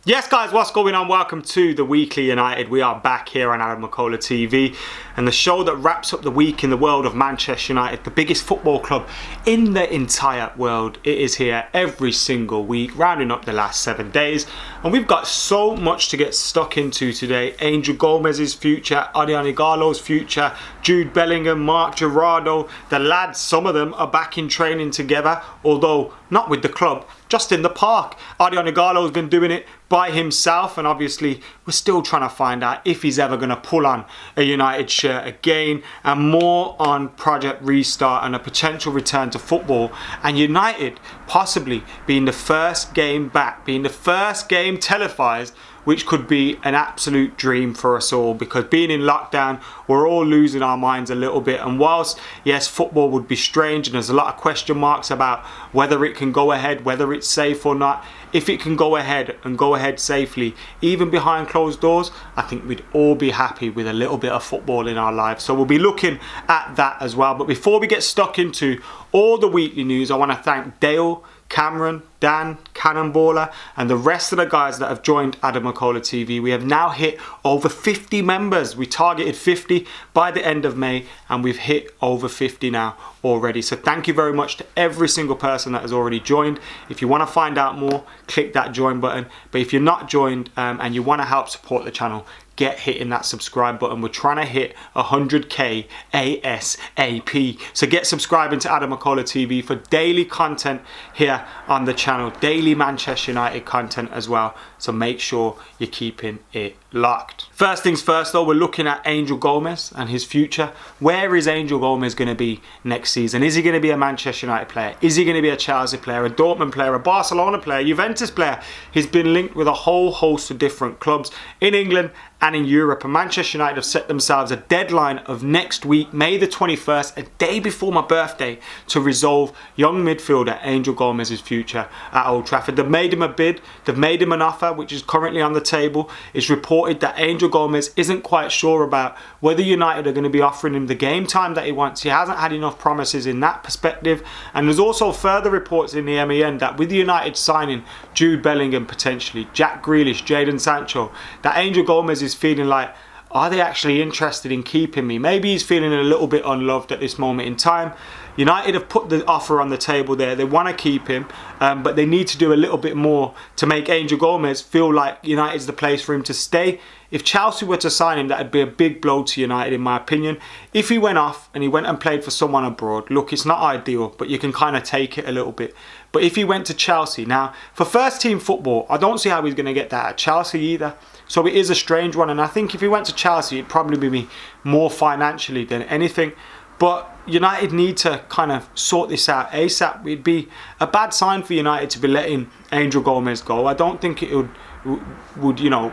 Yes guys, what's going on? Welcome to the Weekly United. We are back here on AdamMcKola TV, and the show that wraps up the week in the world of Manchester United, the biggest football club in the entire world. It is here every single week, rounding up the last 7 days, and we've got so much to get stuck into today. Angel Gomes' future, Odion Ighalo's future, Jude Bellingham, Marc Jurado, the lads, some of them are back in training together, although not with the club, just in the park. Odion Ighalo has been doing it by himself, and obviously we're still trying to find out if he's ever going to pull on a United shirt again, and more on Project Restart and a potential return to football, and United possibly being the first game back, being the first game televised, which could be an absolute dream for us all, because being in lockdown, we're all losing our minds a little bit. And whilst, yes, football would be strange and there's a lot of question marks about whether it can go ahead, whether it's safe or not, if it can go ahead and go ahead safely, even behind closed doors, I think we'd all be happy with a little bit of football in our lives. So we'll be looking at that as well. But before we get stuck into all the weekly news, I want to thank Dale, Cameron, Dan, Cannonballer, and the rest of the guys that have joined AdamMcKola TV. We have now hit over 50 members. We targeted 50 by the end of May, and we've hit over 50 now already. So thank you very much to every single person that has already joined. If you want to find out more, click that join button. But if you're not joined and you want to help support the channel, get hitting that subscribe button. We're trying to hit 100k ASAP. So get subscribing to AdamMcKola TV for daily content here on the channel. Daily Manchester United content as well. So make sure you're keeping it locked. First things first though, we're looking at Angel Gomes and his future. Where is Angel Gomes going to be next season? Is he going to be a Manchester United player? Is he going to be a Chelsea player, a Dortmund player, a Barcelona player, a Juventus player? He's been linked with a whole host of different clubs in England and in Europe, and Manchester United have set themselves a deadline of next week, May the 21st, a day before my birthday, to resolve young midfielder Angel Gomes' future at Old Trafford. They've made him a bid, they've made him an offer which is currently on the table. It's reported that Angel Gomes isn't quite sure about whether United are going to be offering him the game time that he wants. He hasn't had enough promises in that perspective, and there's also further reports in the MEN that with United signing Jude Bellingham potentially, Jack Grealish, Jadon Sancho, that Angel Gomes is feeling like, are they actually interested in keeping me? Maybe he's feeling a little bit unloved at this moment in time. United have put the offer on the table there. They want to keep him, but they need to do a little bit more to make Angel Gomes feel like United's the place for him to stay. If Chelsea were to sign him, that would be a big blow to United, in my opinion. If he went off and he went and played for someone abroad, look, it's not ideal, but you can kind of take it a little bit. But if he went to Chelsea, now, for first team football, I don't see how he's going to get that at Chelsea either. So it is a strange one, and I think if he went to Chelsea, it'd probably be more financially than anything. But United need to kind of sort this out ASAP. It'd be a bad sign for United to be letting Angel Gomes go. I don't think it would you know,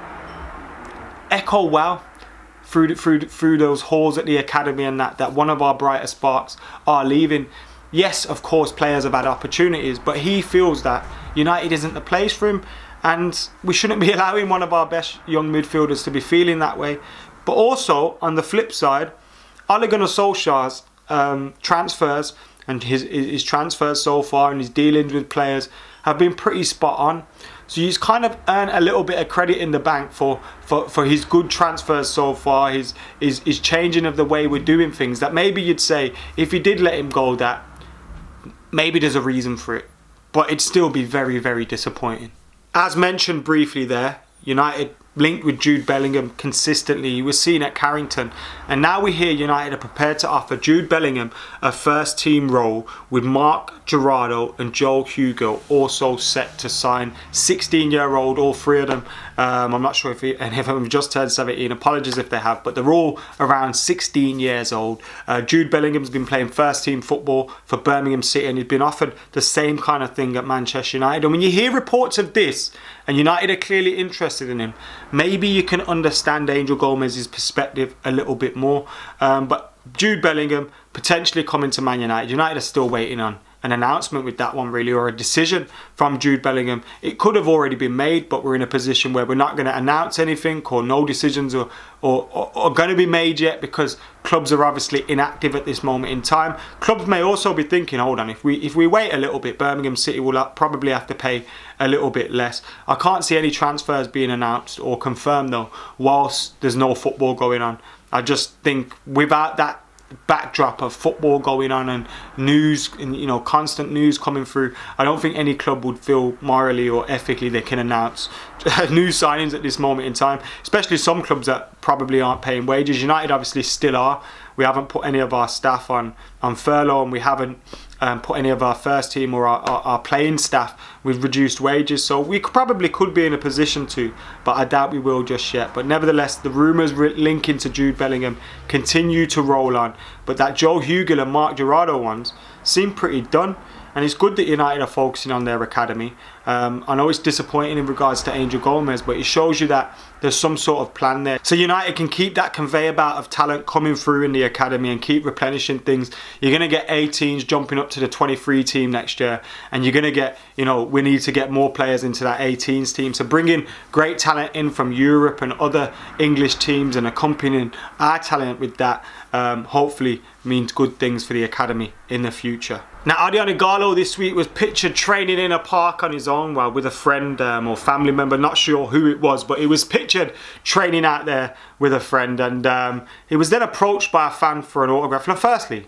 echo well through those halls at the academy, and that one of our brighter sparks are leaving. Yes, of course, players have had opportunities, but he feels that United isn't the place for him, and we shouldn't be allowing one of our best young midfielders to be feeling that way. But also, on the flip side, Ole Gunnar Solskjaer's transfers and his transfers so far and his dealings with players have been pretty spot on. So he's kind of earned a little bit of credit in the bank for his good transfers so far, his changing of the way we're doing things, that maybe you'd say, if you did let him go, that maybe there's a reason for it. But it'd still be very, very disappointing. As mentioned briefly there, United linked with Jude Bellingham consistently. He was seen at Carrington, and now we hear United are prepared to offer Jude Bellingham a first team role, with Marc Jurado and Joel Hugill also set to sign. 16-year-old, all three of them. I'm not sure if any of them have just turned 17. Apologies if they have, but they're all around 16 years old. Jude Bellingham's been playing first team football for Birmingham City, and he's been offered the same kind of thing at Manchester United. And when you hear reports of this, and United are clearly interested in him, maybe you can understand Angel Gomes' perspective a little bit more. But Jude Bellingham potentially coming to Man United. United are still waiting on an announcement with that one really, or a decision from Jude Bellingham. It could have already been made, but we're in a position where we're not going to announce anything, or no decisions are going to be made yet, because clubs are obviously inactive at this moment in time. Clubs may also be thinking, hold on, if we wait a little bit, Birmingham City will probably have to pay a little bit less. I can't see any transfers being announced or confirmed though, whilst there's no football going on. I just think without that backdrop of football going on and news, and constant news coming through, I don't think any club would feel morally or ethically they can announce new signings at this moment in time, especially some clubs that probably aren't paying wages. United obviously still are. We haven't put any of our staff on furlough, and we haven't put any of our first team or our playing staff with reduced wages, so we probably could be in a position to, but I doubt we will just yet. But nevertheless, the rumours linking to Jude Bellingham continue to roll on, but that Joe Hugill and Marc Jurado ones seem pretty done. And it's good that United are focusing on their academy. I know it's disappointing in regards to Angel Gomes, but it shows you that there's some sort of plan there. So United can keep that conveyor belt of talent coming through in the academy and keep replenishing things. You're going to get 18s jumping up to the 23 team next year. And you're going to get, we need to get more players into that 18s team. So bringing great talent in from Europe and other English teams and accompanying our talent with that, hopefully means good things for the academy in the future. Now, Odion Ighalo this week was pictured training in a park on his own, well, with a friend or family member, not sure who it was, but he was pictured training out there with a friend, and he was then approached by a fan for an autograph. Now, firstly,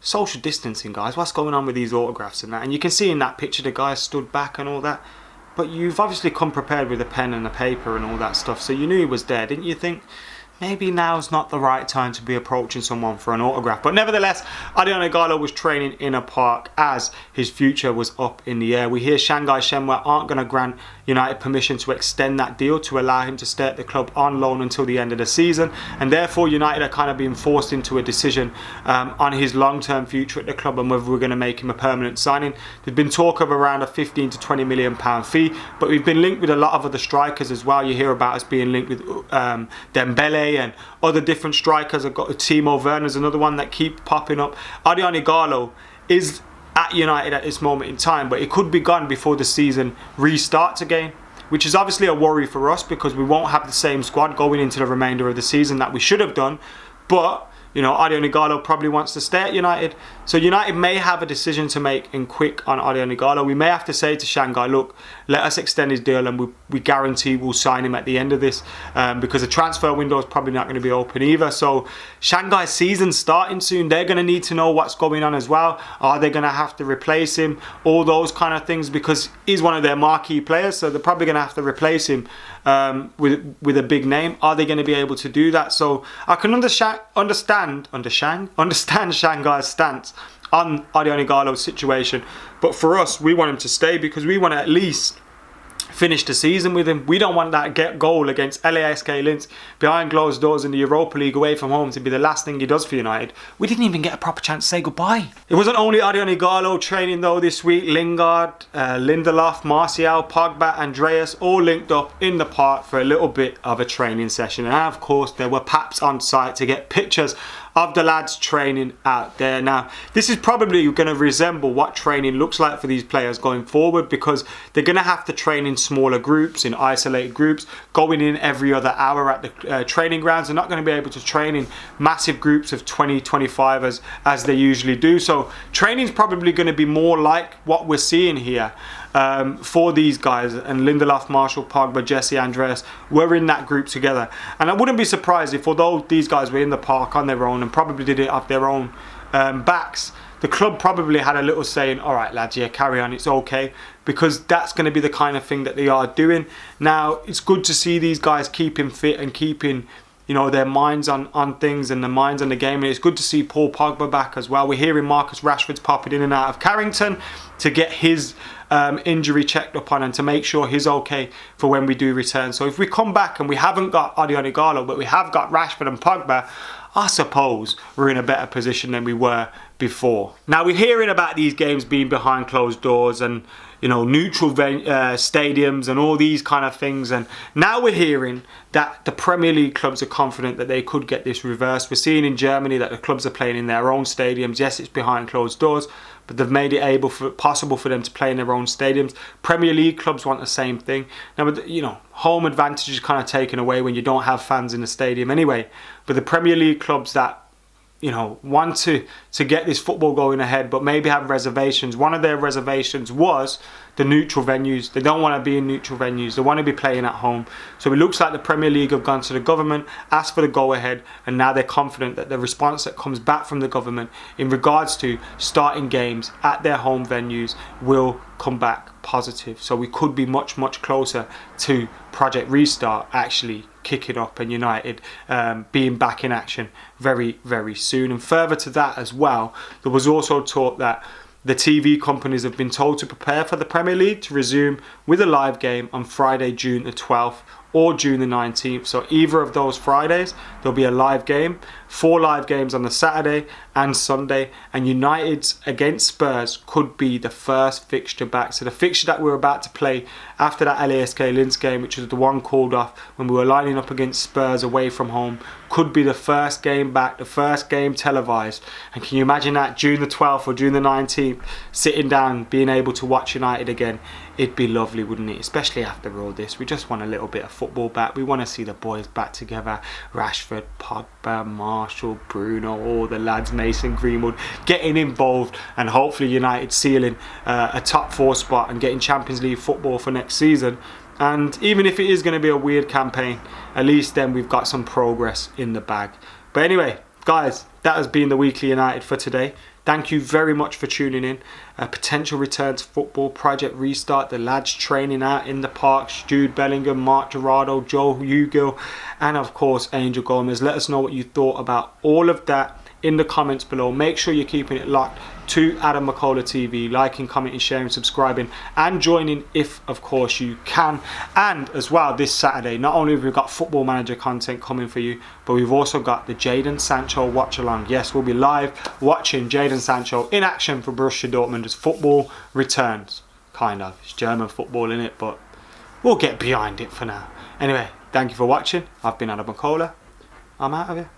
social distancing, guys, what's going on with these autographs and that? And you can see in that picture the guy stood back and all that, but you've obviously come prepared with a pen and a paper and all that stuff, so you knew he was there, didn't you think? Maybe now's not the right time to be approaching someone for an autograph. But nevertheless, Odion Ighalo was training in a park as his future was up in the air. We hear Shanghai Shenhua aren't going to grant United permission to extend that deal to allow him to stay at the club on loan until the end of the season. And therefore, United are kind of being forced into a decision on his long-term future at the club and whether we're going to make him a permanent signing. There's been talk of around a 15 to 20 million pound fee, but we've been linked with a lot of other strikers as well. You hear about us being linked with Dembele and other different strikers. I've got Timo Werner's another one that keep popping up. Odion Ighalo is at United at this moment in time, but it could be gone before the season restarts again, which is obviously a worry for us because we won't have the same squad going into the remainder of the season that we should have done. But Odion Ighalo probably wants to stay at United. So United may have a decision to make in quick on Odion Ighalo. We may have to say to Shanghai, look, let us extend his deal and we guarantee we'll sign him at the end of this, because the transfer window is probably not going to be open either. So Shanghai's season's starting soon. They're going to need to know what's going on as well. Are they going to have to replace him? All those kind of things, because he's one of their marquee players. So they're probably going to have to replace him with a big name. Are they going to be able to do that? So I can understand Shanghai's stance on Odion Ighalo's situation, but for us, we want him to stay because we want to at least finish the season with him. We don't want that goal against LASK Linz behind closed doors in the Europa League away from home to be the last thing he does for United. We didn't even get a proper chance to say goodbye. It wasn't only Odion Ighalo training though this week. Lingard, Lindelof, Martial, Pogba, Andreas all linked up in the park for a little bit of a training session, and of course there were paps on site to get pictures of the lads training out there. Now, this is probably going to resemble what training looks like for these players going forward, because they're going to have to train in smaller groups, in isolated groups, going in every other hour at the training grounds. They're not going to be able to train in massive groups of 20, 25 as they usually do. So training is probably going to be more like what we're seeing here for these guys. And Lindelof, Martial, Pogba, Jesse, Andreas were in that group together. And I wouldn't be surprised if, although these guys were in the park on their own and probably did it off their own backs, the club probably had a little saying, all right lads, yeah, carry on, it's okay, because that's going to be the kind of thing that they are doing. Now, it's good to see these guys keeping fit and keeping their minds on things and their minds on the game. And it's good to see Paul Pogba back as well. We're hearing Marcus Rashford's popping in and out of Carrington to get his injury checked up on and to make sure he's okay for when we do return. So if we come back and we haven't got Odion Ighalo, but we have got Rashford and Pogba, I suppose we're in a better position than we were before. Now, we're hearing about these games being behind closed doors and neutral stadiums and all these kind of things, and now we're hearing that the Premier League clubs are confident that they could get this reversed. We're seeing in Germany that the clubs are playing in their own stadiums. Yes, it's behind closed doors, but they've made it possible for them to play in their own stadiums. Premier League clubs want the same thing. Now, you know, home advantage is kind of taken away when you don't have fans in the stadium anyway. But the Premier League clubs that, you know, want to get this football going ahead, but maybe have reservations. One of their reservations was the neutral venues. They don't want to be in neutral venues. They want to be playing at home. So it looks like the Premier League have gone to the government, asked for the go-ahead, and now they're confident that the response that comes back from the government in regards to starting games at their home venues will come back positive. So we could be much, much closer to Project Restart actually kicking up and United being back in action very, very soon. And further to that as well, there was also talk that the TV companies have been told to prepare for the Premier League to resume with a live game on Friday, June the 12th or June the 19th. So either of those Fridays, there'll be a live game. 4 live games on the Saturday and Sunday. And United's against Spurs could be the first fixture back. So the fixture that we're about to play after that LASK Linz game, which was the one called off when we were lining up against Spurs away from home, could be the first game back, the first game televised. And can you imagine that, June the 12th or June the 19th, sitting down, being able to watch United again? It'd be lovely, wouldn't it? Especially after all this. We just want a little bit of football back. We want to see the boys back together. Rashford, Pogba, Marshall, Bruno, all the lads, Mason Greenwood, getting involved, and hopefully United sealing a top 4 spot and getting Champions League football for next season. And even if it is going to be a weird campaign, at least then we've got some progress in the bag. But anyway, guys, that has been the Weekly United for today. Thank you very much for tuning in. A potential return to football, Project Restart, the lads training out in the parks, Jude Bellingham, Marc Jurado, Hugill, and of course Angel Gomes. Let us know what you thought about all of that in the comments below. Make sure you're keeping it locked to AdamMcKola TV, liking, commenting, sharing, subscribing, and joining if of course you can. And as well, this Saturday, not only have we got Football Manager content coming for you, but we've also got the Jadon Sancho watch along. Yes, we'll be live watching Jadon Sancho in action for Borussia Dortmund as football returns. Kind of, it's German football in it, but we'll get behind it for now. Anyway, thank you for watching. I've been AdamMcKola. I'm out of here.